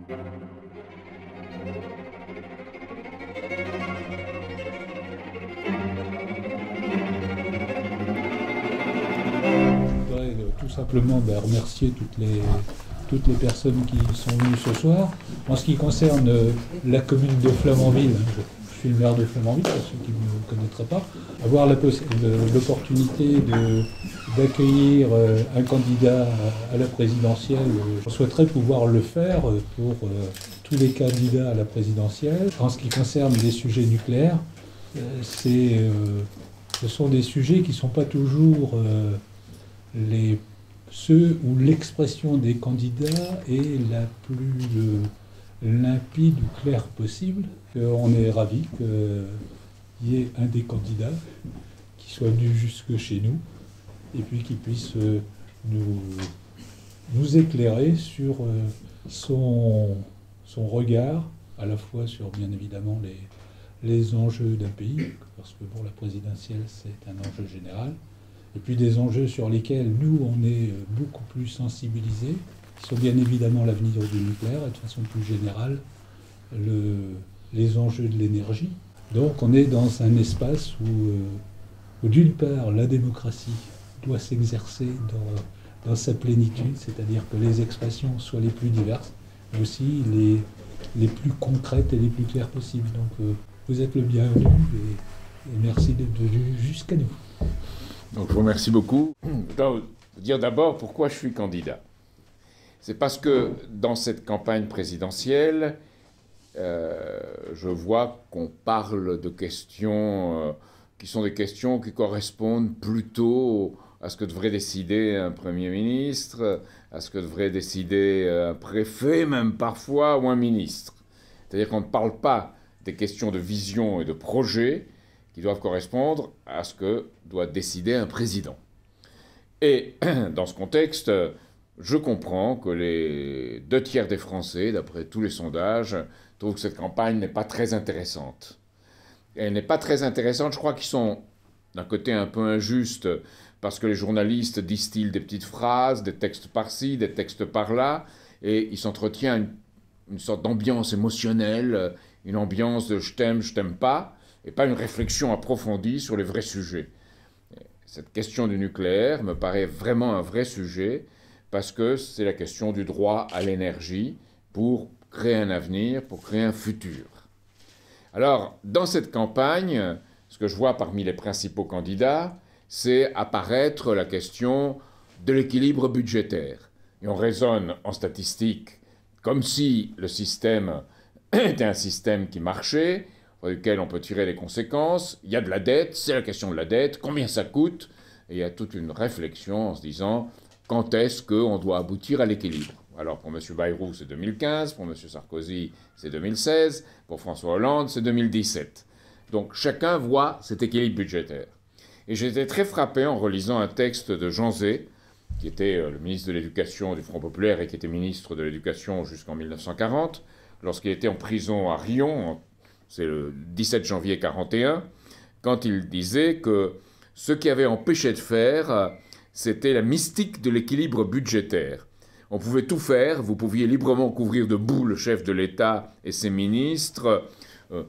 Je voudrais tout simplement remercier toutes les personnes qui sont venues ce soir. En ce qui concerne la commune de Flamanville, je suis le maire de Flamanville, pour ceux qui ne me connaîtraient pas, avoir l'opportunité d'accueillir un candidat à la présidentielle, je souhaiterais pouvoir le faire pour tous les candidats à la présidentielle. En ce qui concerne les sujets nucléaires, ce sont des sujets qui ne sont pas toujours ceux où l'expression des candidats est la plus limpide ou claire possible. On est ravis qu'il y ait un des candidats qui soit venu jusque chez nous et puis qui puisse nous éclairer sur son regard, à la fois sur bien évidemment les enjeux d'un pays, parce que pour la présidentielle c'est un enjeu général, et puis des enjeux sur lesquels nous on est beaucoup plus sensibilisés, qui sont bien évidemment l'avenir du nucléaire et de façon plus générale les enjeux de l'énergie. Donc on est dans un espace où d'une part la démocratie doit s'exercer dans sa plénitude, c'est-à-dire que les expressions soient les plus diverses, mais aussi les plus concrètes et les plus claires possibles. Donc vous êtes le bienvenu et merci d'être venu jusqu'à nous. Donc je vous remercie beaucoup. Je dois vous dire d'abord pourquoi je suis candidat. C'est parce que dans cette campagne présidentielle, je vois qu'on parle de questions qui sont des questions qui correspondent plutôt à ce que devrait décider un Premier ministre, à ce que devrait décider un préfet, même parfois, ou un ministre. C'est-à-dire qu'on ne parle pas des questions de vision et de projet qui doivent correspondre à ce que doit décider un président. Et dans ce contexte, je comprends que les 2/3 des Français, d'après tous les sondages, trouvent que cette campagne n'est pas très intéressante. Et elle n'est pas très intéressante, je crois qu'ils sont d'un côté un peu injustes, parce que les journalistes distillent des petites phrases, des textes par-ci, des textes par-là, et il s'entretient une sorte d'ambiance émotionnelle, une ambiance de je t'aime pas, et pas une réflexion approfondie sur les vrais sujets. Cette question du nucléaire me paraît vraiment un vrai sujet, parce que c'est la question du droit à l'énergie pour créer un avenir, pour créer un futur. Alors, dans cette campagne, ce que je vois parmi les principaux candidats, c'est apparaître la question de l'équilibre budgétaire. Et on raisonne en statistique comme si le système était un système qui marchait, duquel on peut tirer les conséquences. Il y a de la dette, c'est la question de la dette, combien ça coûte, et il y a toute une réflexion en se disant quand est-ce qu'on doit aboutir à l'équilibre. Alors pour M. Bayrou, c'est 2015, pour M. Sarkozy, c'est 2016, pour François Hollande, c'est 2017. Donc chacun voit cet équilibre budgétaire. Et j'ai été très frappé en relisant un texte de Jean Zay, qui était le ministre de l'Éducation du Front Populaire et qui était ministre de l'Éducation jusqu'en 1940, lorsqu'il était en prison à Riom, c'est le 17 janvier 1941, quand il disait que ce qui avait empêché de faire, c'était la mystique de l'équilibre budgétaire. On pouvait tout faire, vous pouviez librement couvrir de boue le chef de l'État et ses ministres,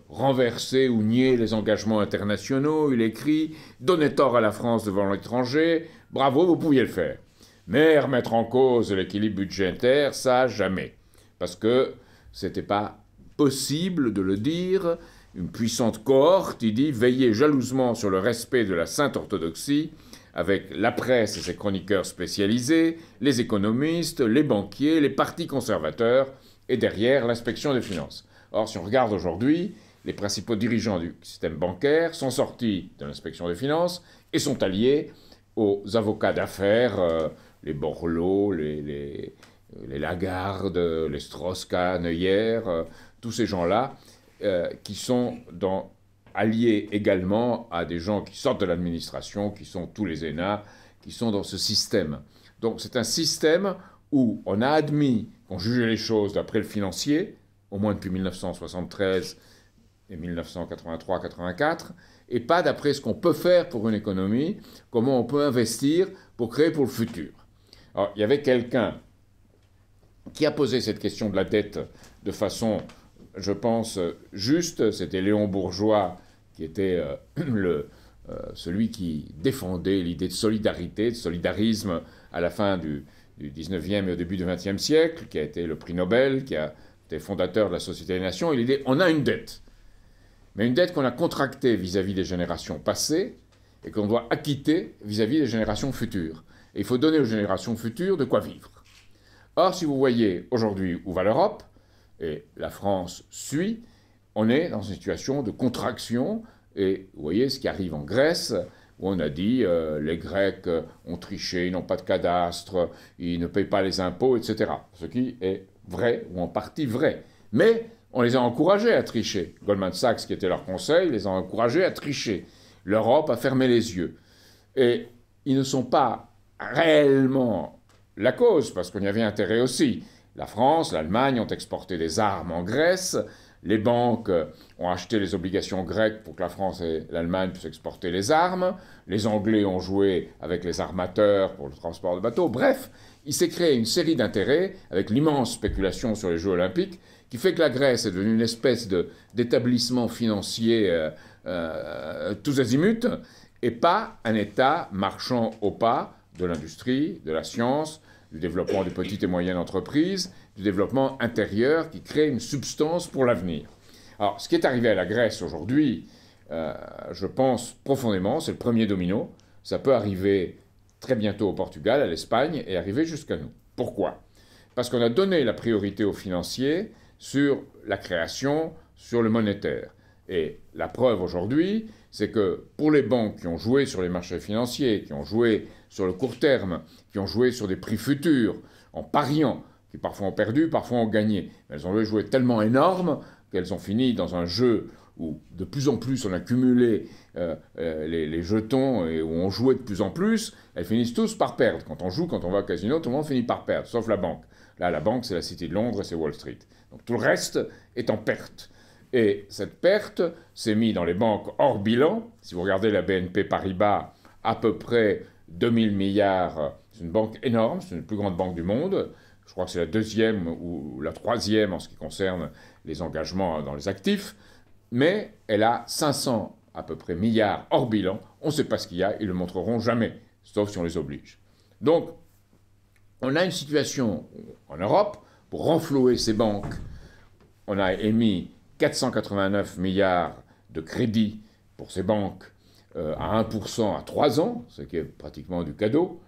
renverser ou nier les engagements internationaux, il écrit, donner tort à la France devant l'étranger, bravo, vous pouviez le faire. Mais remettre en cause l'équilibre budgétaire, ça, jamais. Parce que c'était pas possible de le dire. Une puissante cohorte, il dit, veillez jalousement sur le respect de la sainte orthodoxie, avec la presse et ses chroniqueurs spécialisés, les économistes, les banquiers, les partis conservateurs, et derrière l'inspection des finances. Or, si on regarde aujourd'hui, les principaux dirigeants du système bancaire sont sortis de l'inspection des finances et sont alliés aux avocats d'affaires, les Borloo, les Lagarde, les Strauss-Kahn, Neuer, tous ces gens-là, qui sont alliés également à des gens qui sortent de l'administration, qui sont tous les ENA, qui sont dans ce système. Donc c'est un système où on a admis qu'on jugeait les choses d'après le financier, au moins depuis 1973 et 1983-84, et pas d'après ce qu'on peut faire pour une économie, comment on peut investir pour créer pour le futur. Alors, il y avait quelqu'un qui a posé cette question de la dette de façon, je pense, juste. C'était Léon Bourgeois, qui était celui qui défendait l'idée de solidarité, de solidarisme à la fin du 19e et au début du 20e siècle, qui a été le prix Nobel, qui a été fondateur de la Société des Nations. Il dit, on a une dette, mais une dette qu'on a contractée vis-à-vis des générations passées et qu'on doit acquitter vis-à-vis des générations futures. Et il faut donner aux générations futures de quoi vivre. Or, si vous voyez aujourd'hui où va l'Europe, et la France suit, on est dans une situation de contraction. Et vous voyez ce qui arrive en Grèce, où on a dit les Grecs ont triché, ils n'ont pas de cadastre, ils ne payent pas les impôts, etc. Ce qui est vrai, ou en partie vrai. Mais on les a encouragés à tricher. Goldman Sachs, qui était leur conseil, les a encouragés à tricher. L'Europe a fermé les yeux. Et ils ne sont pas réellement la cause, parce qu'on y avait intérêt aussi. La France, l'Allemagne ont exporté des armes en Grèce. Les banques ont acheté les obligations grecques pour que la France et l'Allemagne puissent exporter les armes. Les Anglais ont joué avec les armateurs pour le transport de bateaux. Bref, il s'est créé une série d'intérêts avec l'immense spéculation sur les Jeux Olympiques qui fait que la Grèce est devenue une espèce d'établissement financier tous azimuts et pas un État marchant au pas de l'industrie, de la science, du développement des petites et moyennes entreprises, du développement intérieur qui crée une substance pour l'avenir. Alors, ce qui est arrivé à la Grèce aujourd'hui, je pense profondément, c'est le premier domino. Ça peut arriver très bientôt au Portugal, à l'Espagne, et arriver jusqu'à nous. Pourquoi? Parce qu'on a donné la priorité aux financiers sur la création, sur le monétaire. Et la preuve aujourd'hui, c'est que pour les banques qui ont joué sur les marchés financiers, qui ont joué sur le court terme, qui ont joué sur des prix futurs, en pariant, qui parfois ont perdu, parfois ont gagné, elles ont joué tellement énorme qu'elles ont fini dans un jeu où de plus en plus on a cumulé les jetons et où on jouait de plus en plus, elles finissent tous par perdre. Quand on joue, quand on va au casino, tout le monde finit par perdre, sauf la banque. Là, la banque, c'est la City de Londres et c'est Wall Street. Donc tout le reste est en perte. Et cette perte s'est mise dans les banques hors bilan. Si vous regardez la BNP Paribas, à peu près 2000 milliards, c'est une banque énorme, c'est une des plus grandes banques du monde. Je crois que c'est la deuxième ou la troisième en ce qui concerne les engagements dans les actifs. Mais elle a 500 à peu près milliards hors bilan. On ne sait pas ce qu'il y a, ils ne le montreront jamais, sauf si on les oblige. Donc, on a une situation en Europe, pour renflouer ces banques, on a émis 489 milliards de crédits pour ces banques à 1% à 3 ans, ce qui est pratiquement du cadeau,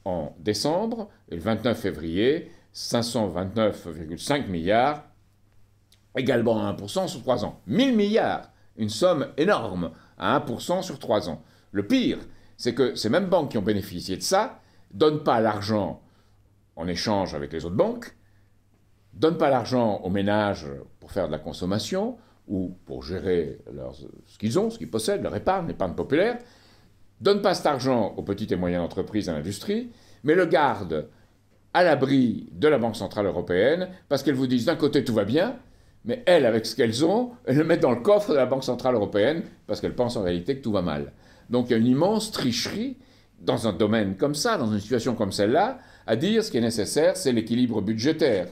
en décembre. Et le 29 février, 529,5 milliards, également à 1% sur 3 ans. 1000 milliards, une somme énorme, à 1% sur 3 ans. Le pire, c'est que ces mêmes banques qui ont bénéficié de ça ne donnent pas l'argent en échange avec les autres banques, ne donnent pas l'argent aux ménages pour faire de la consommation ou pour gérer ce qu'ils ont, ce qu'ils possèdent, leur épargne, l'épargne populaire, ne donnent pas cet argent aux petites et moyennes entreprises et à l'industrie, mais le gardent à l'abri de la Banque Centrale Européenne parce qu'elles vous disent d'un côté tout va bien, mais elles, avec ce qu'elles ont, elles le mettent dans le coffre de la Banque Centrale Européenne parce qu'elles pensent en réalité que tout va mal. Donc il y a une immense tricherie dans un domaine comme ça, dans une situation comme celle-là, à dire ce qui est nécessaire, c'est l'équilibre budgétaire.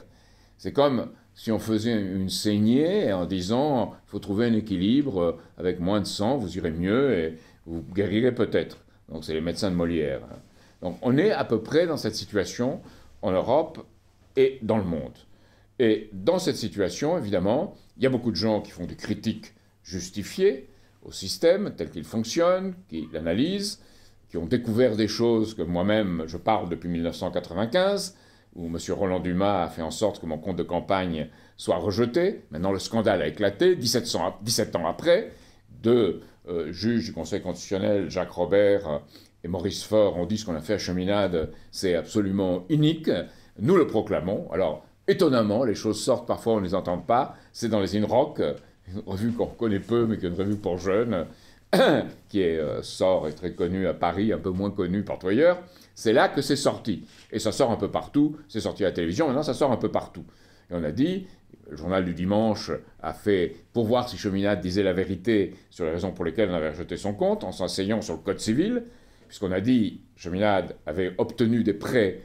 C'est comme si on faisait une saignée en disant il faut trouver un équilibre, avec moins de sang, vous irez mieux et vous guérirez peut-être. Donc c'est les médecins de Molière. Donc on est à peu près dans cette situation en Europe et dans le monde. Et dans cette situation, évidemment, il y a beaucoup de gens qui font des critiques justifiées au système tel qu'il fonctionne, qui l'analysent, qui ont découvert des choses que moi-même je parle depuis 1995, où M. Roland Dumas a fait en sorte que mon compte de campagne soit rejeté. Maintenant, le scandale a éclaté. 17 ans après, deux juges du Conseil constitutionnel, Jacques Robert et Maurice Faure, ont dit ce qu'on a fait à Cheminade, c'est absolument unique. Nous le proclamons. Alors, étonnamment, les choses sortent, parfois on ne les entend pas. C'est dans les INROC, une revue qu'on connaît peu, mais qui est une revue pour jeunes, qui sort, est très connue à Paris, un peu moins connue partout ailleurs. C'est là que c'est sorti. Et ça sort un peu partout. C'est sorti à la télévision, maintenant ça sort un peu partout. Et on a dit, le journal du dimanche a fait, pour voir si Cheminade disait la vérité sur les raisons pour lesquelles on avait rejeté son compte, en s'enseignant sur le Code civil, puisqu'on a dit, Cheminade avait obtenu des prêts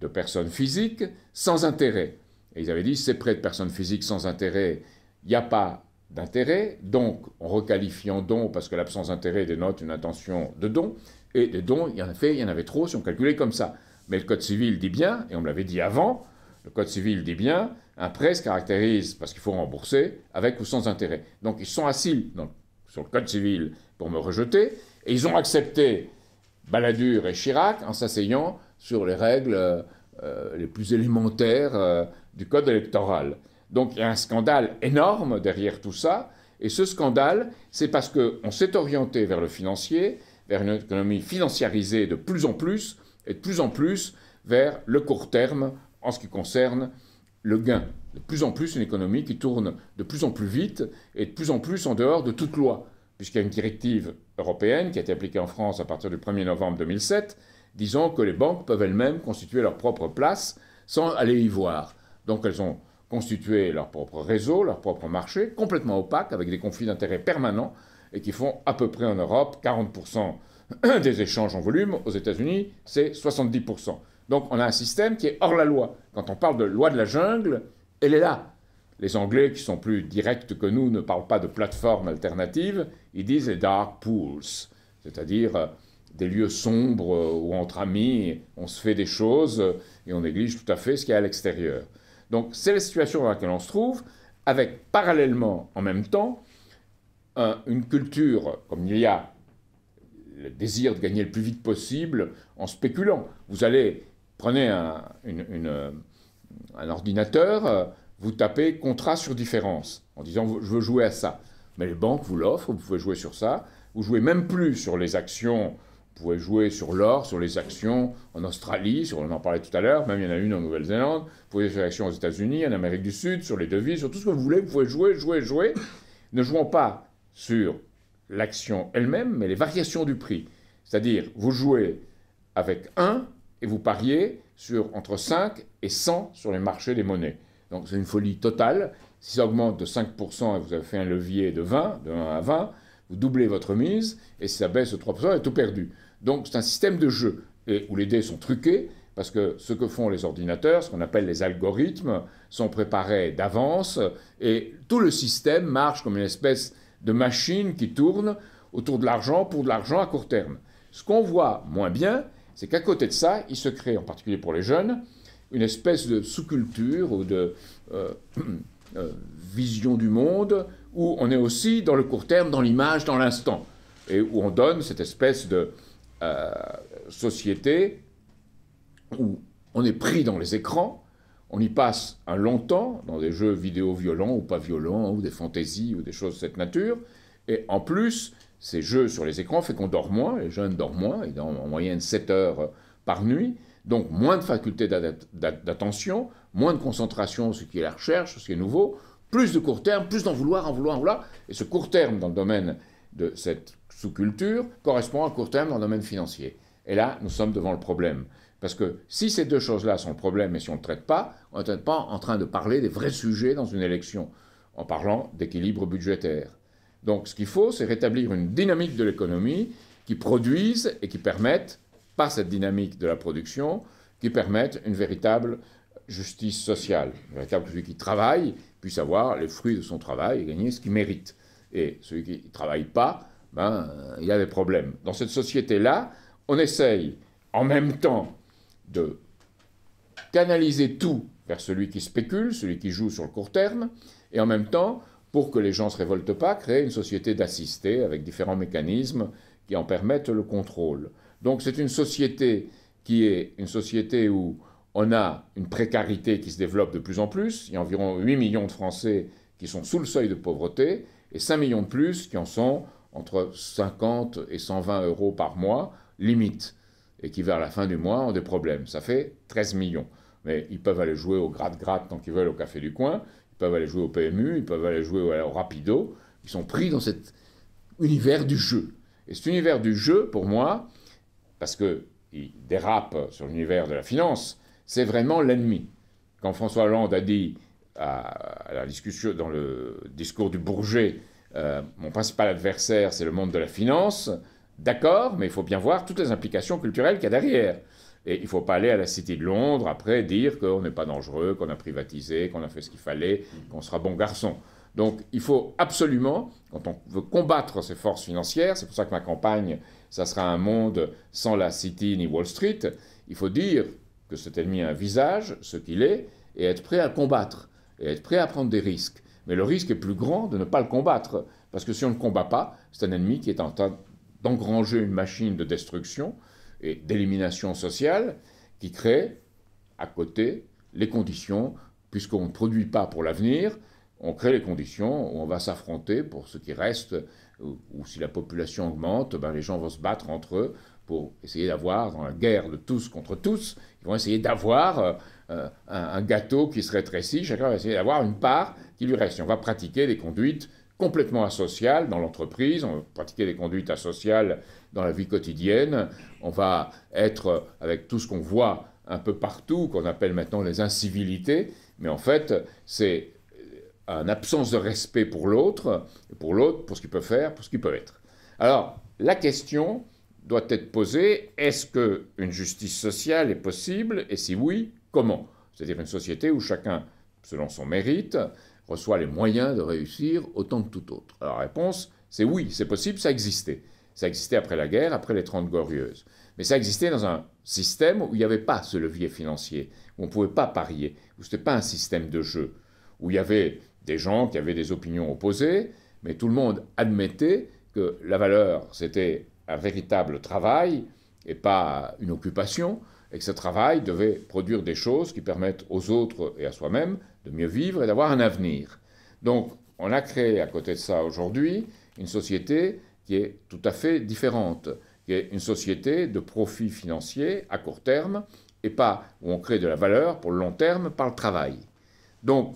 de personnes physiques sans intérêt. Et ils avaient dit, ces prêts de personnes physiques sans intérêt, il n'y a pas d'intérêt, donc on requalifie en don parce que l'absence d'intérêt dénote une intention de don, et des dons, il y en avait trop si on calculait comme ça. Mais le Code civil dit bien, et on me l'avait dit avant, le Code civil dit bien, un prêt se caractérise parce qu'il faut rembourser avec ou sans intérêt. Donc ils sont assis sur le Code civil pour me rejeter, et ils ont accepté Balladur et Chirac en s'asseyant sur les règles les plus élémentaires du Code électoral. Donc il y a un scandale énorme derrière tout ça, et ce scandale, c'est parce qu'on s'est orienté vers le financier, vers une économie financiarisée de plus en plus, et de plus en plus vers le court terme en ce qui concerne le gain. De plus en plus une économie qui tourne de plus en plus vite et de plus en plus en dehors de toute loi, puisqu'il y a une directive européenne qui a été appliquée en France à partir du 1er novembre 2007, disant que les banques peuvent elles-mêmes constituer leur propre place sans aller y voir. Donc elles ont constitué leur propre réseau, leur propre marché, complètement opaque, avec des conflits d'intérêts permanents, et qui font à peu près en Europe 40% des échanges en volume. Aux États-Unis, c'est 70%. Donc on a un système qui est hors la loi. Quand on parle de loi de la jungle, elle est là. Les Anglais, qui sont plus directs que nous, ne parlent pas de plateformes alternatives, ils disent les dark pools, c'est-à-dire des lieux sombres où entre amis, on se fait des choses et on néglige tout à fait ce qu'il y a à l'extérieur. Donc c'est la situation dans laquelle on se trouve, avec parallèlement, en même temps, une culture, comme il y a le désir de gagner le plus vite possible en spéculant. Vous allez, prenez un ordinateur, vous tapez contrat sur différence, en disant je veux jouer à ça. Mais les banques vous l'offrent, vous pouvez jouer sur ça. Vous jouez même plus sur les actions, vous pouvez jouer sur l'or, sur les actions en Australie, on en parlait tout à l'heure, même il y en a une en Nouvelle-Zélande, vous pouvez jouer sur les actions aux États-Unis, en Amérique du Sud, sur les devises, sur tout ce que vous voulez, vous pouvez jouer. Ne jouons pas sur l'action elle-même, mais les variations du prix. C'est-à-dire, vous jouez avec 1 et vous pariez sur entre 5 et 100 sur les marchés des monnaies. Donc c'est une folie totale. Si ça augmente de 5% et vous avez fait un levier de 20, de 1 à 20, vous doublez votre mise, et si ça baisse de 3%, vous avez tout perdu. Donc c'est un système de jeu, où les dés sont truqués, parce que ce que font les ordinateurs, ce qu'on appelle les algorithmes, sont préparés d'avance, et tout le système marche comme une espèce de machine qui tourne autour de l'argent pour de l'argent à court terme. Ce qu'on voit moins bien, c'est qu'à côté de ça, il se crée, en particulier pour les jeunes, une espèce de sous-culture ou de vision du monde où on est aussi dans le court terme, dans l'image, dans l'instant, et où on donne cette espèce de société où on est pris dans les écrans, on y passe un long temps dans des jeux vidéo violents ou pas violents, ou des fantaisies ou des choses de cette nature, et en plus, ces jeux sur les écrans font qu'on dort moins, les jeunes dorment moins, ils dorment en moyenne 7 heures par nuit, donc moins de faculté d'attention, moins de concentration sur ce qui est la recherche, sur ce qui est nouveau, plus de court terme, plus d'en vouloir, et ce court terme dans le domaine de cette sous-culture correspond à un court terme dans le domaine financier. Et là, nous sommes devant le problème. Parce que si ces deux choses-là sont le problème et si on ne le traite pas, on n'est pas en train de parler des vrais sujets dans une élection, en parlant d'équilibre budgétaire. Donc ce qu'il faut, c'est rétablir une dynamique de l'économie qui produise et qui permette, par cette dynamique de la production, qui permette une véritable justice sociale. Une véritable celui qui travaille puisse avoir les fruits de son travail et gagner ce qu'il mérite. Et celui qui ne travaille pas, il a des problèmes. Dans cette société-là, on essaye en même temps de canaliser tout vers celui qui spécule, celui qui joue sur le court terme, et en même temps, pour que les gens ne se révoltent pas, créer une société d'assistés avec différents mécanismes qui en permettent le contrôle. Donc c'est une société qui est une société où on a une précarité qui se développe de plus en plus. Il y a environ 8 millions de Français qui sont sous le seuil de pauvreté et 5 millions de plus qui en sont entre 50 et 120 euros par mois, limite, et qui vers la fin du mois ont des problèmes. Ça fait 13 millions. Mais ils peuvent aller jouer au gratte-gratte tant qu'ils veulent au café du coin, ils peuvent aller jouer au PMU, ils peuvent aller jouer au Rapido. Ils sont pris dans cet univers du jeu. Et cet univers du jeu, pour moi, parce qu'il dérape sur l'univers de la finance, c'est vraiment l'ennemi. Quand François Hollande a dit à la discussion, dans le discours du Bourget, mon principal adversaire, c'est le monde de la finance, d'accord, mais il faut bien voir toutes les implications culturelles qu'il y a derrière. Et il ne faut pas aller à la City de Londres après dire qu'on n'est pas dangereux, qu'on a privatisé, qu'on a fait ce qu'il fallait, qu'on sera bon garçon. Donc il faut absolument, quand on veut combattre ces forces financières, c'est pour ça que ma campagne, ça sera un monde sans la City ni Wall Street, il faut dire que cet ennemi a un visage, ce qu'il est, et être prêt à le combattre, et être prêt à prendre des risques. Mais le risque est plus grand de ne pas le combattre, parce que si on ne le combat pas, c'est un ennemi qui est en train d'engranger une machine de destruction et d'élimination sociale qui crée, à côté, les conditions, puisqu'on ne produit pas pour l'avenir, on crée les conditions où on va s'affronter pour ce qui reste, ou si la population augmente, ben les gens vont se battre entre eux pour essayer d'avoir, dans la guerre de tous contre tous, ils vont essayer d'avoir un gâteau qui se rétrécit, chacun va essayer d'avoir une part qui lui reste. Et on va pratiquer des conduites complètement asociales dans l'entreprise, on va pratiquer des conduites asociales dans la vie quotidienne, on va être avec tout ce qu'on voit un peu partout, qu'on appelle maintenant les incivilités, mais en fait, c'est une absence de respect pour l'autre, pour ce qu'il peut faire, pour ce qu'il peut être. Alors, la question doit être posée, est-ce qu'une justice sociale est possible, et si oui, comment? C'est-à-dire une société où chacun, selon son mérite, reçoit les moyens de réussir autant que tout autre. Alors la réponse, c'est oui, c'est possible, ça existait. Ça existait après la guerre, après les 30 Glorieuses. Mais ça existait dans un système où il n'y avait pas ce levier financier, où on ne pouvait pas parier, où ce n'était pas un système de jeu, où il y avait des gens qui avaient des opinions opposées, mais tout le monde admettait que la valeur, c'était un véritable travail et pas une occupation, et que ce travail devait produire des choses qui permettent aux autres et à soi-même de mieux vivre et d'avoir un avenir. Donc, on a créé à côté de ça aujourd'hui une société qui est tout à fait différente, qui est une société de profit financier à court terme et pas où on crée de la valeur pour le long terme par le travail. Donc,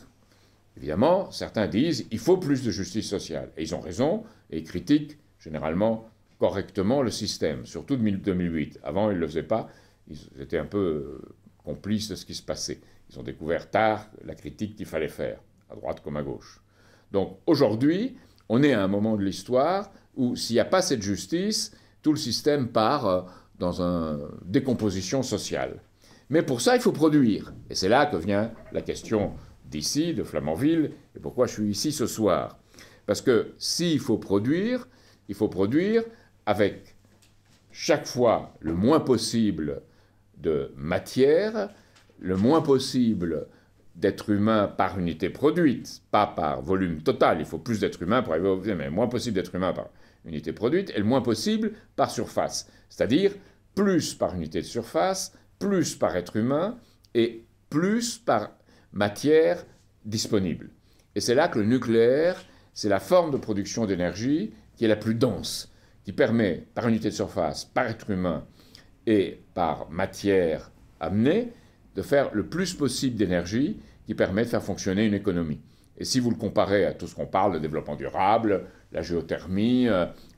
évidemment, certains disent il faut plus de justice sociale. Et ils ont raison et ils critiquent généralement correctement le système, surtout de 2008. Avant, ils ne le faisaient pas. Ils étaient un peu complices de ce qui se passait. Ils ont découvert tard la critique qu'il fallait faire, à droite comme à gauche. Donc aujourd'hui, on est à un moment de l'histoire où s'il n'y a pas cette justice, tout le système part dans une décomposition sociale. Mais pour ça, il faut produire. Et c'est là que vient la question d'ici, de Flamanville, et pourquoi je suis ici ce soir. Parce que s'il faut produire avec chaque fois le moins possible de matière, le moins possible d'êtres humains par unité produite, pas par volume total. Il faut plus d'êtres humains pour arriver au volume, mais le moins possible d'êtres humains par unité produite, et le moins possible par surface. C'est-à-dire plus par unité de surface, plus par être humain, et plus par matière disponible. Et c'est là que le nucléaire, c'est la forme de production d'énergie qui est la plus dense, qui permet, par unité de surface, par être humain et par matière amenée, de faire le plus possible d'énergie qui permet de faire fonctionner une économie. Et si vous le comparez à tout ce qu'on parle, le développement durable, la géothermie,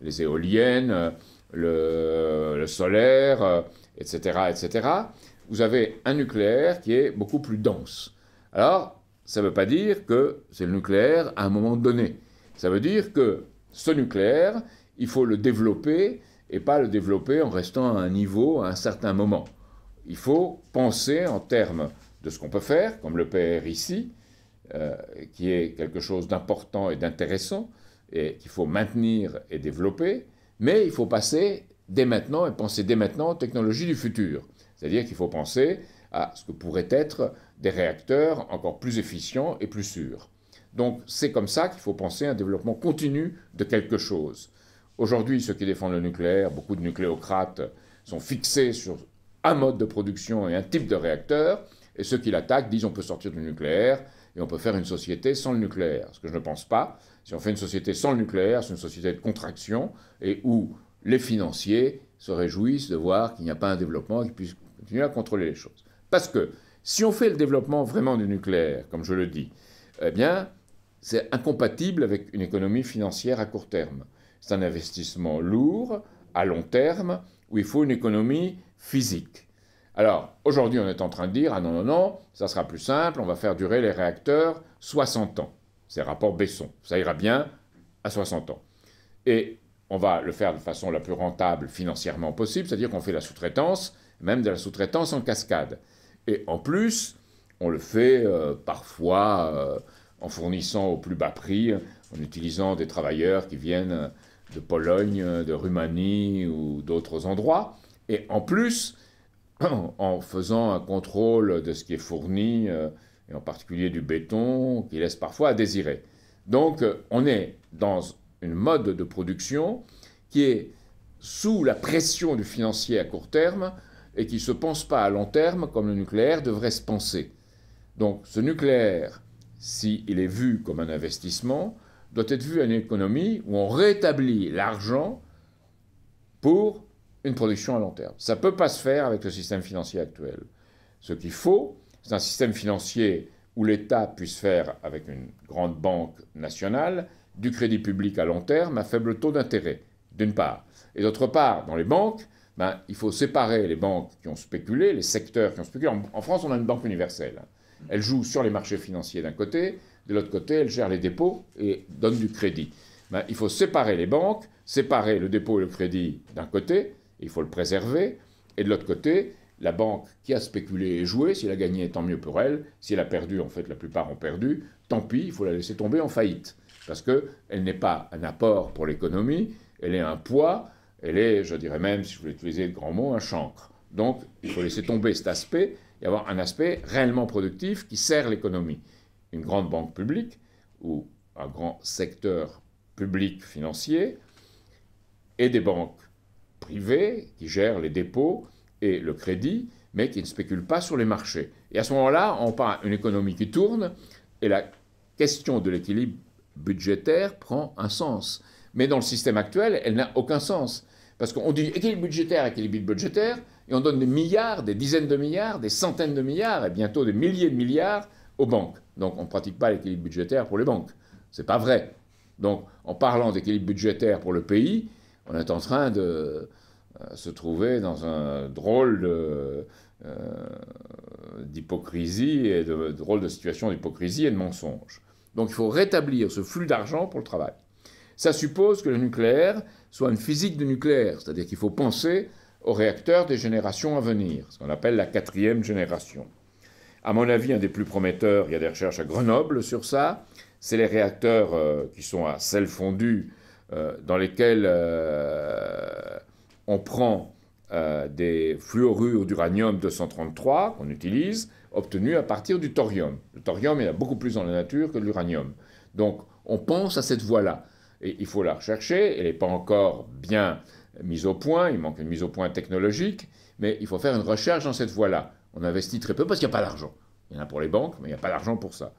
les éoliennes, le solaire, etc., etc., vous avez un nucléaire qui est beaucoup plus dense. Alors, ça ne veut pas dire que c'est le nucléaire à un moment donné. Ça veut dire que ce nucléaire, il faut le développer et pas le développer en restant à un niveau à un certain moment. Il faut penser en termes de ce qu'on peut faire, comme le PR ici, qui est quelque chose d'important et d'intéressant, et qu'il faut maintenir et développer, mais il faut passer dès maintenant et penser dès maintenant aux technologies du futur. C'est-à-dire qu'il faut penser à ce que pourraient être des réacteurs encore plus efficients et plus sûrs. Donc c'est comme ça qu'il faut penser à un développement continu de quelque chose. Aujourd'hui, ceux qui défendent le nucléaire, beaucoup de nucléocrates, sont fixés sur un mode de production et un type de réacteur, et ceux qui l'attaquent disent on peut sortir du nucléaire et on peut faire une société sans le nucléaire. Ce que je ne pense pas. Si on fait une société sans le nucléaire, c'est une société de contraction et où les financiers se réjouissent de voir qu'il n'y a pas un développement qui puisse continuer à contrôler les choses. Parce que si on fait le développement vraiment du nucléaire, comme je le dis, eh bien, c'est incompatible avec une économie financière à court terme. C'est un investissement lourd, à long terme, où il faut une économie physique. Alors, aujourd'hui, on est en train de dire, ah non, non, non, ça sera plus simple, on va faire durer les réacteurs 60 ans. C'est le rapport Besson. Ça ira bien à 60 ans. Et on va le faire de façon la plus rentable financièrement possible, c'est-à-dire qu'on fait la sous-traitance, même de la sous-traitance en cascade. Et en plus, on le fait parfois en fournissant au plus bas prix, en utilisant des travailleurs qui viennent de Pologne, de Roumanie ou d'autres endroits. Et en plus, en faisant un contrôle de ce qui est fourni, et en particulier du béton, qui laisse parfois à désirer. Donc, on est dans une mode de production qui est sous la pression du financier à court terme et qui ne se pense pas à long terme comme le nucléaire devrait se penser. Donc, ce nucléaire, s'il est vu comme un investissement, doit être vu à une économie où on rétablit l'argent pour une production à long terme. Ça ne peut pas se faire avec le système financier actuel. Ce qu'il faut, c'est un système financier où l'État puisse faire, avec une grande banque nationale, du crédit public à long terme à faible taux d'intérêt, d'une part. Et d'autre part, dans les banques, il faut séparer les banques qui ont spéculé, les secteurs qui ont spéculé. En France, on a une banque universelle. Elle joue sur les marchés financiers d'un côté, de l'autre côté, elle gère les dépôts et donne du crédit. Il faut séparer les banques, séparer le dépôt et le crédit d'un côté, il faut le préserver, et de l'autre côté, la banque qui a spéculé et joué, si elle a gagné, tant mieux pour elle. Si elle a perdu, en fait, la plupart ont perdu, tant pis, il faut la laisser tomber en faillite. Parce qu'elle n'est pas un apport pour l'économie, elle est un poids, elle est, je dirais même, si je voulais utiliser de grands mots, un chancre. Donc, il faut laisser tomber cet aspect et avoir un aspect réellement productif qui sert l'économie. Une grande banque publique ou un grand secteur public financier et des banques privées qui gèrent les dépôts et le crédit, mais qui ne spéculent pas sur les marchés. Et à ce moment-là, on parle d'une économie qui tourne et la question de l'équilibre budgétaire prend un sens. Mais dans le système actuel, elle n'a aucun sens. Parce qu'on dit équilibre budgétaire, et on donne des milliards, des dizaines de milliards, des centaines de milliards, et bientôt des milliers de milliards aux banques. Donc on ne pratique pas l'équilibre budgétaire pour les banques. Ce n'est pas vrai. Donc en parlant d'équilibre budgétaire pour le pays, on est en train de se trouver dans un drôle d'hypocrisie et de drôle de situation d'hypocrisie et de mensonge. Donc il faut rétablir ce flux d'argent pour le travail. Ça suppose que le nucléaire soit une physique du nucléaire, c'est-à-dire qu'il faut penser aux réacteurs des générations à venir, ce qu'on appelle la 4e génération. À mon avis, un des plus prometteurs, il y a des recherches à Grenoble sur ça, c'est les réacteurs qui sont à sel fondu, dans lesquels on prend des fluorures d'uranium-233 qu'on utilise, obtenus à partir du thorium. Le thorium, il y en a beaucoup plus dans la nature que de l'uranium. Donc, on pense à cette voie-là. Et il faut la rechercher, elle n'est pas encore bien mise au point, il manque une mise au point technologique, mais il faut faire une recherche dans cette voie-là. On investit très peu parce qu'il n'y a pas d'argent. Il y en a pour les banques, mais il n'y a pas d'argent pour ça.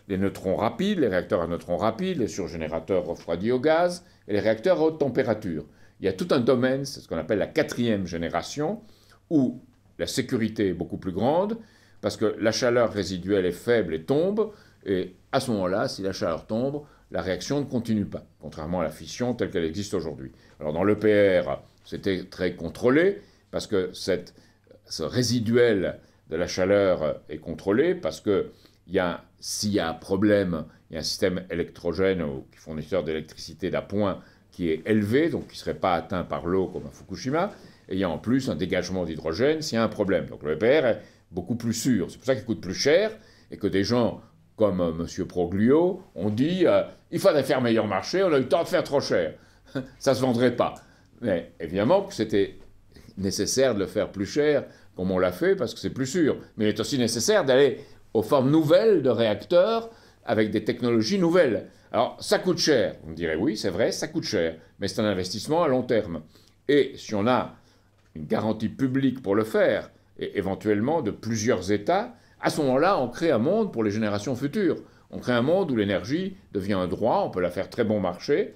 Les neutrons rapides, les réacteurs à neutrons rapides, les surgénérateurs refroidis au gaz, et les réacteurs à haute température. Il y a tout un domaine, c'est ce qu'on appelle la 4e génération, où la sécurité est beaucoup plus grande, parce que la chaleur résiduelle est faible et tombe, et à ce moment-là, si la chaleur tombe, la réaction ne continue pas, contrairement à la fission telle qu'elle existe aujourd'hui. Alors dans l'EPR, c'était très contrôlé, parce que ce résiduel de la chaleur est contrôlé, parce que s'il y a un problème, il y a un système électrogène ou fournisseur d'électricité d'appoint qui est élevé, donc qui ne serait pas atteint par l'eau comme à Fukushima, et il y a en plus un dégagement d'hydrogène s'il y a un problème. Donc le EPR est beaucoup plus sûr. C'est pour ça qu'il coûte plus cher, et que des gens comme M. Proglio ont dit il fallait faire meilleur marché, on a eu le temps de faire trop cher. Ça ne se vendrait pas. Mais évidemment que c'était nécessaire de le faire plus cher, comme on l'a fait, parce que c'est plus sûr. Mais il est aussi nécessaire d'aller aux formes nouvelles de réacteurs avec des technologies nouvelles. Alors, ça coûte cher. Vous me direz, oui, c'est vrai, ça coûte cher, mais c'est un investissement à long terme. Et si on a une garantie publique pour le faire, et éventuellement de plusieurs États, à ce moment-là, on crée un monde pour les générations futures. On crée un monde où l'énergie devient un droit, on peut la faire très bon marché,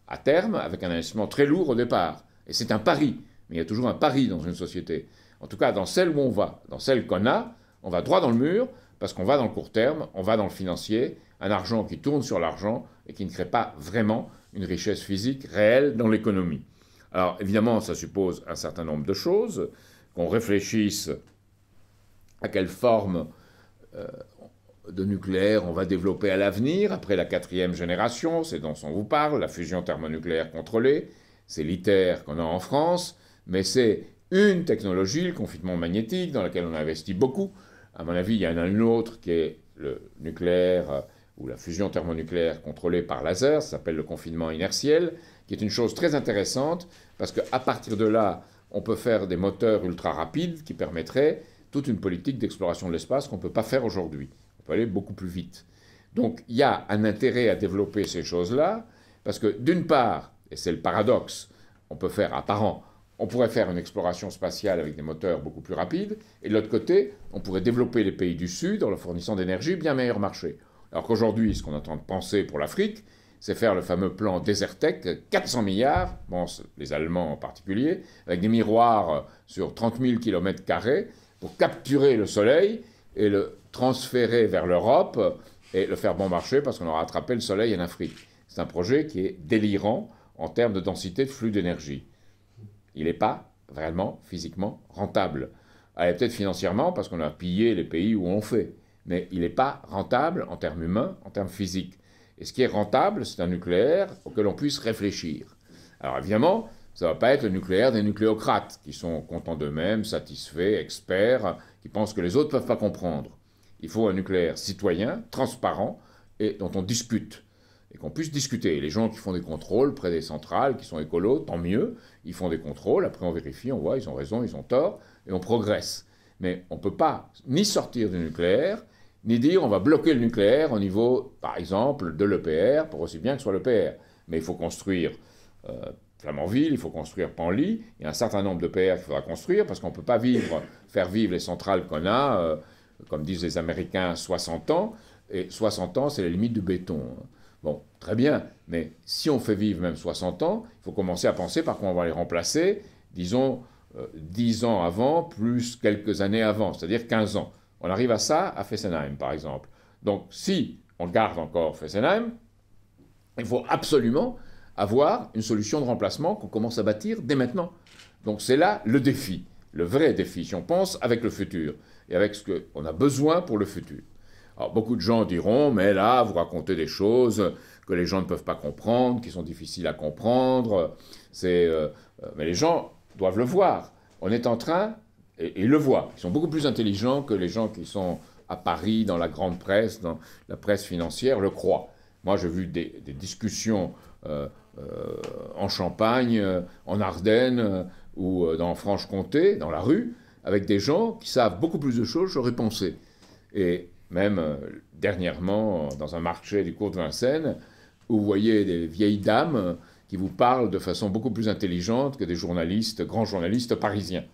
à terme, avec un investissement très lourd au départ. Et c'est un pari. Mais il y a toujours un pari dans une société. En tout cas, dans celle où on va, dans celle qu'on a, on va droit dans le mur, parce qu'on va dans le court terme, on va dans le financier, un argent qui tourne sur l'argent et qui ne crée pas vraiment une richesse physique réelle dans l'économie. Alors évidemment, ça suppose un certain nombre de choses, qu'on réfléchisse à quelle forme de nucléaire on va développer à l'avenir, après la 4e génération, c'est dont on vous parle, la fusion thermonucléaire contrôlée, c'est l'ITER qu'on a en France, mais c'est une technologie, le confinement magnétique, dans laquelle on a investi beaucoup. À mon avis, il y en a une autre qui est le nucléaire ou la fusion thermonucléaire contrôlée par laser, ça s'appelle le confinement inertiel, qui est une chose très intéressante parce qu'à partir de là, on peut faire des moteurs ultra rapides qui permettraient toute une politique d'exploration de l'espace qu'on ne peut pas faire aujourd'hui. On peut aller beaucoup plus vite. Donc il y a un intérêt à développer ces choses-là parce que d'une part, et c'est le paradoxe, on peut faire apparent, on pourrait faire une exploration spatiale avec des moteurs beaucoup plus rapides, et de l'autre côté, on pourrait développer les pays du Sud en leur fournissant d'énergie bien meilleur marché. Alors qu'aujourd'hui, ce qu'on est en train de penser pour l'Afrique, c'est faire le fameux plan Desertec, 400 milliards, bon, les Allemands en particulier, avec des miroirs sur 30 000 km² pour capturer le Soleil et le transférer vers l'Europe et le faire bon marché parce qu'on aura attrapé le Soleil en Afrique. C'est un projet qui est délirant en termes de densité de flux d'énergie. Il n'est pas vraiment physiquement rentable. Elle est peut-être financièrement parce qu'on a pillé les pays où on fait, mais il n'est pas rentable en termes humains, en termes physiques. Et ce qui est rentable, c'est un nucléaire auquel on puisse réfléchir. Alors évidemment, ça ne va pas être le nucléaire des nucléocrates qui sont contents d'eux-mêmes, satisfaits, experts, qui pensent que les autres ne peuvent pas comprendre. Il faut un nucléaire citoyen, transparent, et dont on discute. Et qu'on puisse discuter. Les gens qui font des contrôles près des centrales, qui sont écolos, tant mieux. Ils font des contrôles, après on vérifie, on voit, ils ont raison, ils ont tort, et on progresse. Mais on ne peut pas ni sortir du nucléaire, ni dire on va bloquer le nucléaire au niveau, par exemple, de l'EPR, pour aussi bien que ce soit l'EPR. Mais il faut construire Flamanville, il faut construire Panly, il y a un certain nombre d'EPR qu'il faudra construire, parce qu'on ne peut pas faire vivre les centrales qu'on a, comme disent les Américains, 60 ans, et 60 ans, c'est la limite du béton. Bon, très bien, mais si on fait vivre même 60 ans, il faut commencer à penser par quoi on va les remplacer, disons 10 ans avant, plus quelques années avant, c'est-à-dire 15 ans. On arrive à ça à Fessenheim, par exemple. Donc, si on garde encore Fessenheim, il faut absolument avoir une solution de remplacement qu'on commence à bâtir dès maintenant. Donc, c'est là le défi, le vrai défi, si on pense avec le futur et avec ce qu'on a besoin pour le futur. Alors, beaucoup de gens diront, mais là, vous racontez des choses que les gens ne peuvent pas comprendre, qui sont difficiles à comprendre. Mais les gens doivent le voir. On est en train, et ils le voient, ils sont beaucoup plus intelligents que les gens qui sont à Paris, dans la grande presse, dans la presse financière, le croient. Moi, j'ai vu des discussions en Champagne, en Ardennes ou dans Franche-Comté, dans la rue, avec des gens qui savent beaucoup plus de choses que j'aurais pensé. Et même dernièrement, dans un marché du cours de Vincennes, où vous voyez des vieilles dames qui vous parlent de façon beaucoup plus intelligente que des journalistes, grands journalistes parisiens,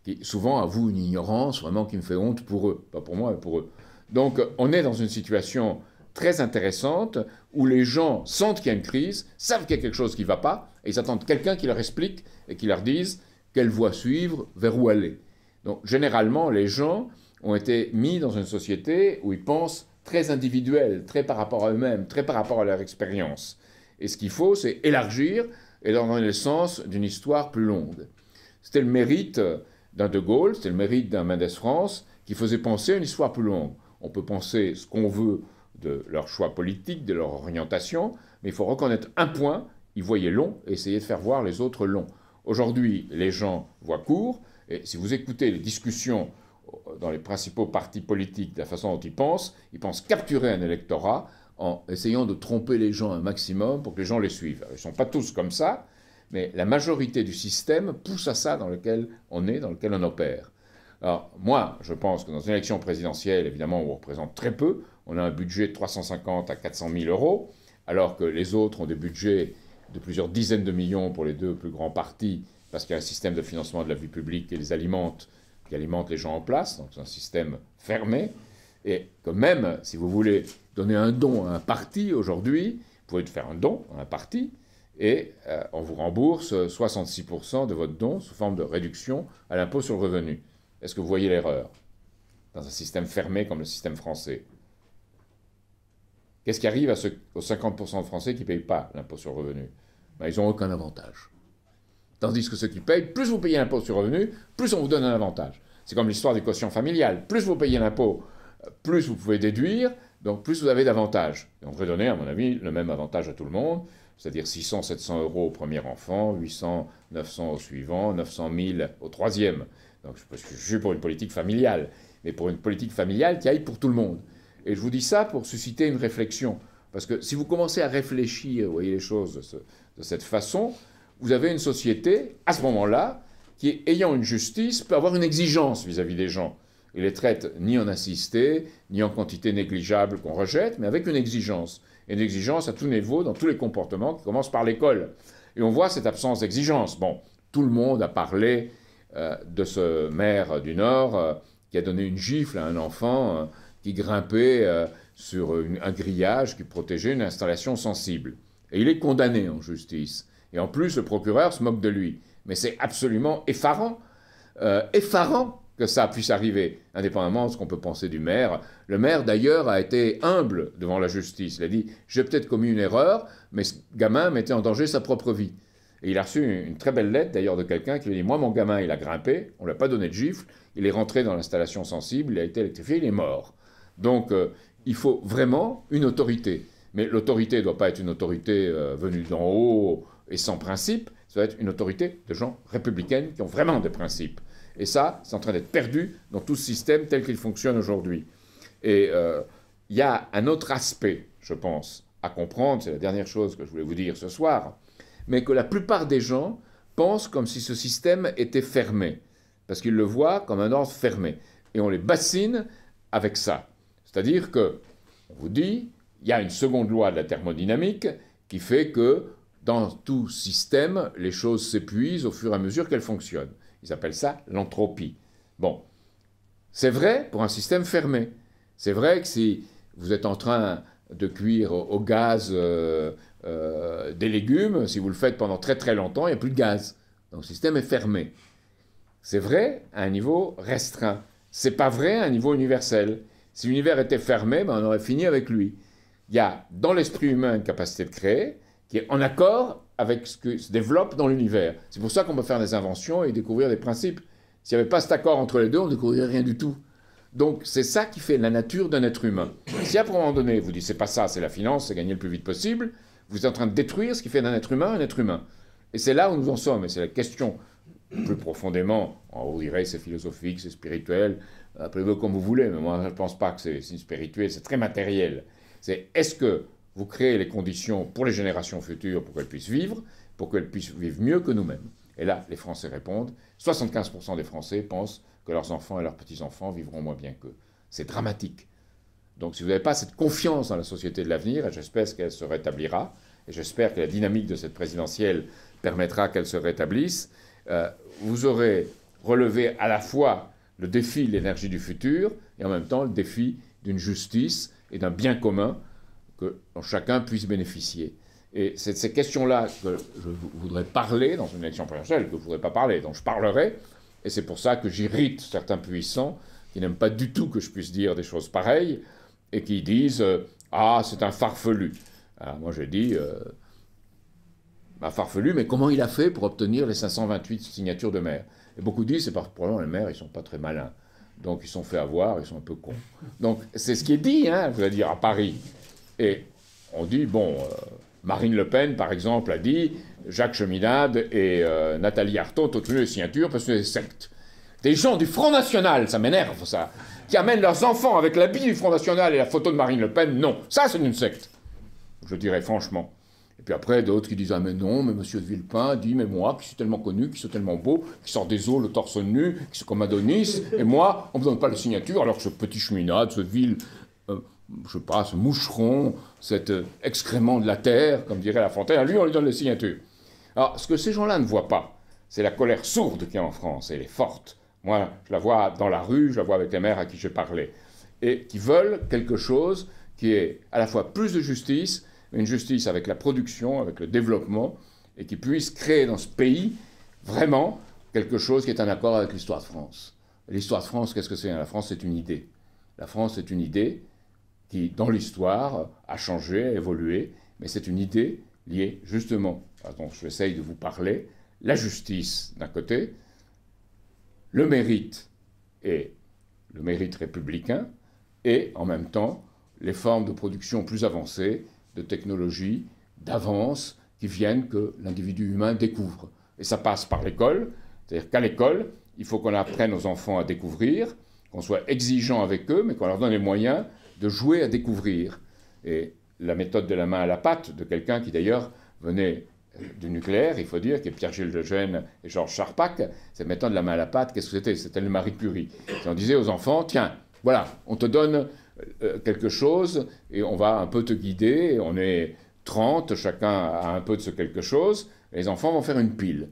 qui souvent avouent une ignorance vraiment qui me fait honte pour eux, pas pour moi, mais pour eux. Donc on est dans une situation très intéressante où les gens sentent qu'il y a une crise, savent qu'il y a quelque chose qui ne va pas, et ils attendent quelqu'un qui leur explique et qui leur dise quelle voie suivre, vers où aller. Donc généralement, les gens ont été mis dans une société où ils pensent très individuel, très par rapport à eux-mêmes, très par rapport à leur expérience. Et ce qu'il faut, c'est élargir et leur donner le sens d'une histoire plus longue. C'était le mérite d'un De Gaulle, c'était le mérite d'un Mendès France, qui faisait penser à une histoire plus longue. On peut penser ce qu'on veut de leur choix politique, de leur orientation, mais il faut reconnaître un point, ils voyaient long et essayer de faire voir les autres longs. Aujourd'hui, les gens voient court, et si vous écoutez les discussions dans les principaux partis politiques, de la façon dont ils pensent capturer un électorat en essayant de tromper les gens un maximum pour que les gens les suivent. Ils ne sont pas tous comme ça, mais la majorité du système pousse à ça dans lequel on est, dans lequel on opère. Alors moi, je pense que dans une élection présidentielle, évidemment, on représente très peu. On a un budget de 350 à 400 000 euros, alors que les autres ont des budgets de plusieurs dizaines de millions pour les deux plus grands partis, parce qu'il y a un système de financement de la vie publique qui les alimente les gens en place, donc c'est un système fermé, et que même si vous voulez donner un don à un parti aujourd'hui, vous pouvez faire un don à un parti, et on vous rembourse 66% de votre don sous forme de réduction à l'impôt sur le revenu. Est-ce que vous voyez l'erreur dans un système fermé comme le système français? Qu'est-ce qui arrive aux 50% de Français qui ne payent pas l'impôt sur le revenu? Ben, ils n'ont aucun avantage. Tandis que ceux qui payent, plus vous payez l'impôt sur le revenu, plus on vous donne un avantage. C'est comme l'histoire du quotient familial. Plus vous payez l'impôt, plus vous pouvez déduire, donc plus vous avez d'avantages. Et on devrait donner, à mon avis, le même avantage à tout le monde. c'est-à-dire 600, 700 euros au premier enfant, 800, 900 au suivant, 900 000 au troisième. Donc je suis pour une politique familiale, mais pour une politique familiale qui aille pour tout le monde. Et je vous dis ça pour susciter une réflexion. Parce que si vous commencez à réfléchir, vous voyez les choses de cette façon, vous avez une société, à ce moment-là, qui, ayant une justice, peut avoir une exigence vis-à-vis des gens. Il les traite ni en assisté, ni en quantité négligeable qu'on rejette, mais avec une exigence. Et une exigence à tous niveaux, dans tous les comportements, qui commencent par l'école. Et on voit cette absence d'exigence. Bon, tout le monde a parlé de ce maire du Nord qui a donné une gifle à un enfant qui grimpait sur un grillage qui protégeait une installation sensible. Et il est condamné en justice. Et en plus, le procureur se moque de lui. Mais c'est absolument effarant. Effarant que ça puisse arriver, indépendamment de ce qu'on peut penser du maire. Le maire, d'ailleurs, a été humble devant la justice. Il a dit « J'ai peut-être commis une erreur, mais ce gamin mettait en danger sa propre vie. » Et il a reçu une très belle lettre, d'ailleurs, de quelqu'un qui lui dit « Moi, mon gamin, il a grimpé, on ne lui a pas donné de gifle, il est rentré dans l'installation sensible, il a été électrifié, il est mort. » Donc, il faut vraiment une autorité. Mais l'autorité ne doit pas être une autorité venue d'en haut et sans principe, ça doit être une autorité de gens républicaines qui ont vraiment des principes. Et ça, c'est en train d'être perdu dans tout ce système tel qu'il fonctionne aujourd'hui. Et il y a un autre aspect, je pense, à comprendre, c'est la dernière chose que je voulais vous dire ce soir, mais que la plupart des gens pensent comme si ce système était fermé, parce qu'ils le voient comme un ordre fermé. Et on les bassine avec ça. C'est-à-dire que, on vous dit, il y a une seconde loi de la thermodynamique qui fait que dans tout système, les choses s'épuisent au fur et à mesure qu'elles fonctionnent. Ils appellent ça l'entropie. Bon, c'est vrai pour un système fermé. C'est vrai que si vous êtes en train de cuire au gaz des légumes, si vous le faites pendant très très longtemps, il n'y a plus de gaz. Donc le système est fermé. C'est vrai à un niveau restreint. C'est pas vrai à un niveau universel. Si l'univers était fermé, ben on aurait fini avec lui. Il y a dans l'esprit humain une capacité de créer qui est en accord avec ce qui se développe dans l'univers. C'est pour ça qu'on peut faire des inventions et découvrir des principes. S'il n'y avait pas cet accord entre les deux, on ne découvrirait rien du tout. Donc c'est ça qui fait la nature d'un être humain. Si à un moment donné, vous dites c'est pas ça, c'est la finance, c'est gagner le plus vite possible, vous êtes en train de détruire ce qui fait d'un être humain un être humain. Et c'est là où nous en sommes, et c'est la question plus profondément, on vous dirait c'est philosophique, c'est spirituel, appelez-le comme vous voulez, mais moi je ne pense pas que c'est spirituel, c'est très matériel. C'est est-ce que vous créez les conditions pour les générations futures pour qu'elles puissent vivre mieux que nous-mêmes. Et là, les Français répondent, 75% des Français pensent que leurs enfants et leurs petits-enfants vivront moins bien qu'eux. C'est dramatique. Donc si vous n'avez pas cette confiance dans la société de l'avenir, et j'espère qu'elle se rétablira, et j'espère que la dynamique de cette présidentielle permettra qu'elle se rétablisse, vous aurez relevé à la fois le défi de l'énergie du futur, et en même temps le défi d'une justice et d'un bien commun dont chacun puisse bénéficier. Et c'est de ces questions-là que je voudrais parler dans une élection présidentielle, que je ne voudrais pas parler, dont je parlerai, et c'est pour ça que j'irrite certains puissants qui n'aiment pas du tout que je puisse dire des choses pareilles, et qui disent « Ah, c'est un farfelu ». Alors moi j'ai dit farfelu, mais comment il a fait pour obtenir les 528 signatures de maires? Et beaucoup disent, c'est probablement les maires, ils ne sont pas très malins. Donc ils sont fait avoir, ils sont un peu cons. Donc c'est ce qui est dit, hein, je veux dire, à Paris. Et on dit, bon, Marine Le Pen, par exemple, a dit, Jacques Cheminade et Nathalie Arthaud ont obtenu les signatures parce que c'est des sectes. Des gens du Front National, ça m'énerve ça, qui amènent leurs enfants avec l'habit du Front National et la photo de Marine Le Pen, non, ça c'est une secte. Je dirais franchement. Et puis après, d'autres qui disent « Ah mais non, mais monsieur de Villepin dit « Mais moi, qui suis tellement connu, qui suis tellement beau, qui sort des eaux le torse nu, qui suis comme Adonis, et moi, on ne me donne pas les signatures, alors que ce petit cheminade, ce vil, je sais pas, ce moucheron, cet excrément de la terre, comme dirait La Fontaine, à lui, on lui donne les signatures. » Alors, ce que ces gens-là ne voient pas, c'est la colère sourde qu'il y a en France, et elle est forte. Moi, je la vois dans la rue, je la vois avec les maires à qui j'ai parlé, et qui veulent quelque chose qui est à la fois plus de justice, une justice avec la production, avec le développement, et qui puisse créer dans ce pays vraiment quelque chose qui est en accord avec l'histoire de France. L'histoire de France, qu'est-ce que c'est? La France, c'est une idée. La France, c'est une idée qui, dans l'histoire, a changé, a évolué, mais c'est une idée liée justement, dont j'essaye de vous parler, la justice d'un côté, le mérite et le mérite républicain, et en même temps les formes de production plus avancées, de technologie, d'avance, qui viennent que l'individu humain découvre. Et ça passe par l'école, c'est-à-dire qu'à l'école, il faut qu'on apprenne aux enfants à découvrir, qu'on soit exigeant avec eux, mais qu'on leur donne les moyens de jouer à découvrir. Et la méthode de la main à la pâte, de quelqu'un qui d'ailleurs venait du nucléaire, il faut dire, qui est Pierre-Gilles de Gênes et Georges Charpak, cette méthode de la main à la pâte, qu'est-ce que c'était? C'était le Marie Curie. Et on disait aux enfants, tiens, voilà, on te donne quelque chose et on va un peu te guider, et on est 30, chacun a un peu de ce quelque chose, et les enfants vont faire une pile.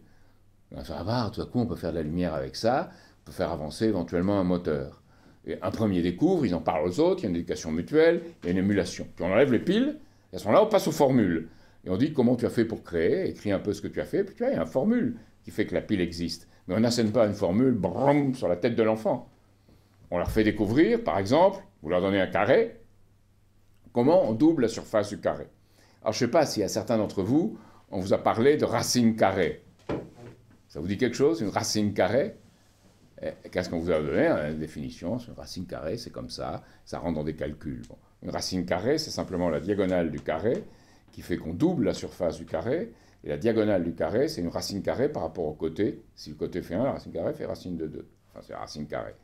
Ça va, tout à coup on peut faire de la lumière avec ça, on peut faire avancer éventuellement un moteur. Et un premier découvre, ils en parlent aux autres, il y a une éducation mutuelle, il y a une émulation. Puis on enlève les piles, et à ce moment-là on passe aux formules. Et on dit comment tu as fait pour créer, écris un peu ce que tu as fait, puis tu vois, il y a une formule qui fait que la pile existe. Mais on n'assène pas une formule brum, sur la tête de l'enfant. On leur fait découvrir, par exemple, vous leur donnez un carré, comment on double la surface du carré. Alors je ne sais pas si à certains d'entre vous, on vous a parlé de racine carrée. Ça vous dit quelque chose, une racine carrée? Qu'est-ce qu'on vous a donné? Une définition, une racine carrée, c'est comme ça rentre dans des calculs. Bon. Une racine carrée, c'est simplement la diagonale du carré, qui fait qu'on double la surface du carré, et la diagonale du carré, c'est une racine carrée par rapport au côté. Si le côté fait 1, la racine carrée fait racine de 2. Enfin, c'est la racine carrée.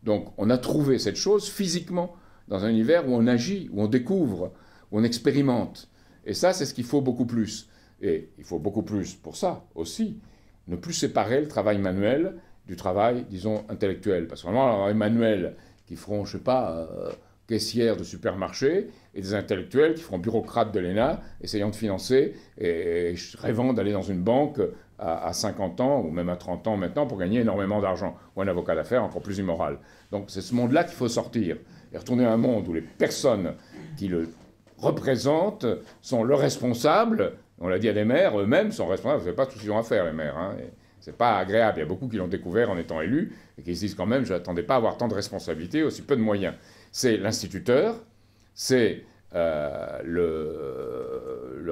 Donc, on a trouvé cette chose physiquement dans un univers où on agit, où on découvre, où on expérimente. Et ça, c'est ce qu'il faut beaucoup plus. Et il faut beaucoup plus, pour ça aussi, ne plus séparer le travail manuel du travail, disons, intellectuel. Parce que vraiment, le travail manuel qui feront, je ne sais pas, caissières de supermarché, et des intellectuels qui feront bureaucrates de l'ENA, essayant de financer et rêvant d'aller dans une banque à 50 ans, ou même à 30 ans maintenant, pour gagner énormément d'argent, ou un avocat d'affaires encore plus immoral. Donc c'est ce monde-là qu'il faut sortir, et retourner à un monde où les personnes qui le représentent sont le responsable. On l'a dit à des maires, eux-mêmes sont responsables, vous ne savez pas tout ce qu'ils ont à faire, les maires. Hein, c'est pas agréable, il y a beaucoup qui l'ont découvert en étant élus, et qui se disent quand même, je n'attendais pas à avoir tant de responsabilités, aussi peu de moyens. C'est l'instituteur, c'est le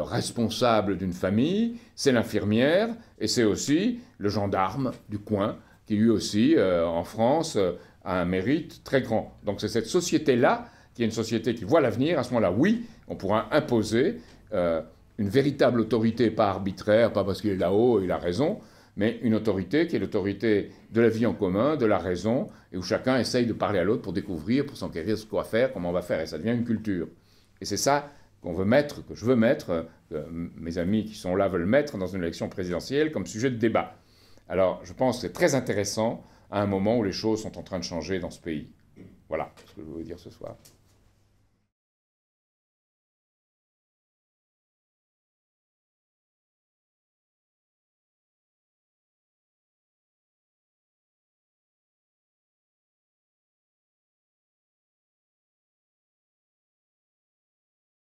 responsable d'une famille, c'est l'infirmière, et c'est aussi le gendarme du coin, qui lui aussi, en France, a un mérite très grand. Donc c'est cette société-là, qui est une société qui voit l'avenir. À ce moment-là, oui, on pourra imposer une véritable autorité, pas arbitraire, pas parce qu'il est là-haut et il a raison, mais une autorité qui est l'autorité de la vie en commun, de la raison, et où chacun essaye de parler à l'autre pour découvrir, pour s'enquérir ce qu'on va faire, comment on va faire, et ça devient une culture. Et c'est ça qu'on veut mettre, que je veux mettre, que mes amis qui sont là veulent mettre dans une élection présidentielle comme sujet de débat. Alors, je pense que c'est très intéressant à un moment où les choses sont en train de changer dans ce pays. Voilà ce que je voulais vous dire ce soir.